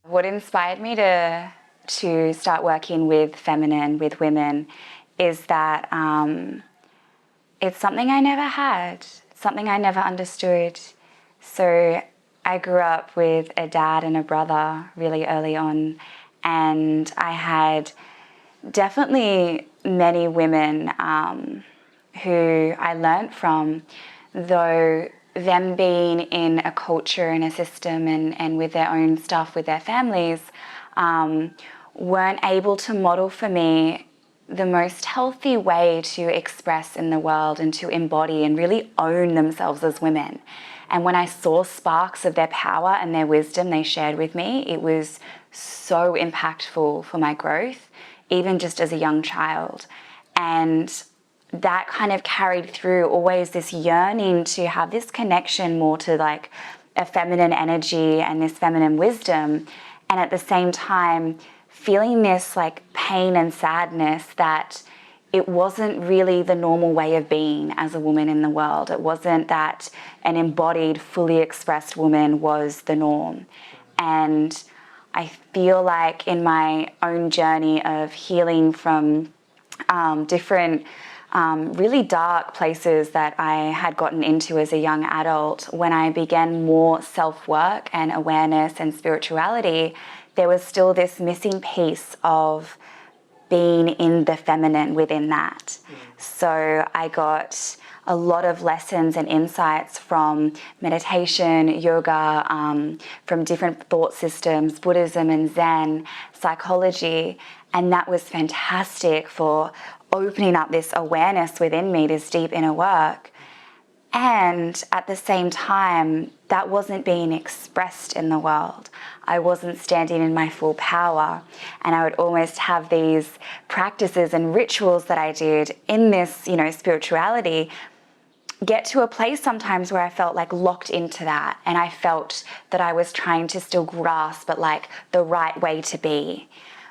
What inspired me to start working with women, is that it's something I never had, something I never understood. So I grew up with a dad and a brother really early on, and I had definitely many women who I learnt from, though them being in a culture and a system and with their own stuff with their families, weren't able to model for me the most healthy way to express in the world and to embody and really own themselves as women. And when I saw sparks of their power and their wisdom they shared with me, it was so impactful for my growth, even just as a young child. And that kind of carried through, always this yearning to have this connection more to like a feminine energy and this feminine wisdom. And at the same time, feeling this like pain and sadness that it wasn't really the normal way of being as a woman in the world. It wasn't that an embodied, fully expressed woman was the norm. And I feel like in my own journey of healing from different really dark places that I had gotten into as a young adult, when I began more self-work and awareness and spirituality, there was still this missing piece of being in the feminine within that. So I got a lot of lessons and insights from meditation, yoga, from different thought systems, Buddhism and Zen, psychology, and that was fantastic for opening up this awareness within me, this deep inner work. And at the same time, that wasn't being expressed in the world. I wasn't standing in my full power. And I would almost have these practices and rituals that I did in this, spirituality, get to a place sometimes where I felt like locked into that. And I felt that I was trying to still grasp, but like the right way to be,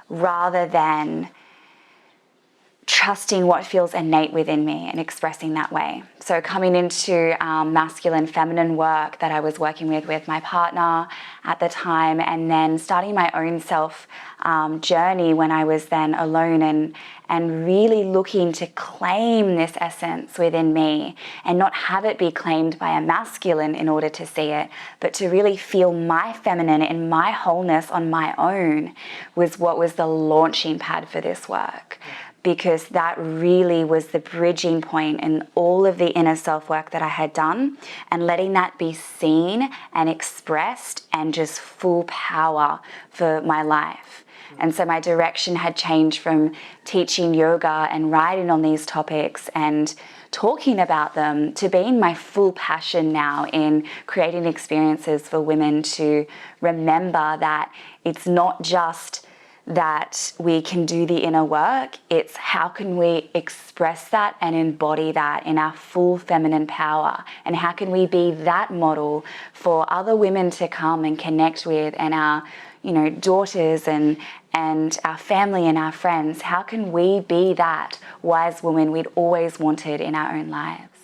rather than trusting what feels innate within me and expressing that way. So coming into masculine, feminine work that I was working with my partner at the time, and then starting my own self journey when I was then alone and really looking to claim this essence within me and not have it be claimed by a masculine in order to see it, but to really feel my feminine in my wholeness on my own was what was the launching pad for this work. Because that really was the bridging point in all of the inner self-work that I had done, and letting that be seen and expressed and just full power for my life. And so my direction had changed from teaching yoga and writing on these topics and talking about them to being my full passion now in creating experiences for women to remember that it's not just that we can do the inner work, it's how can we express that and embody that in our full feminine power, and how can we be that model for other women to come and connect with, and our daughters and our family and our friends. How can we be that wise woman we'd always wanted in our own lives?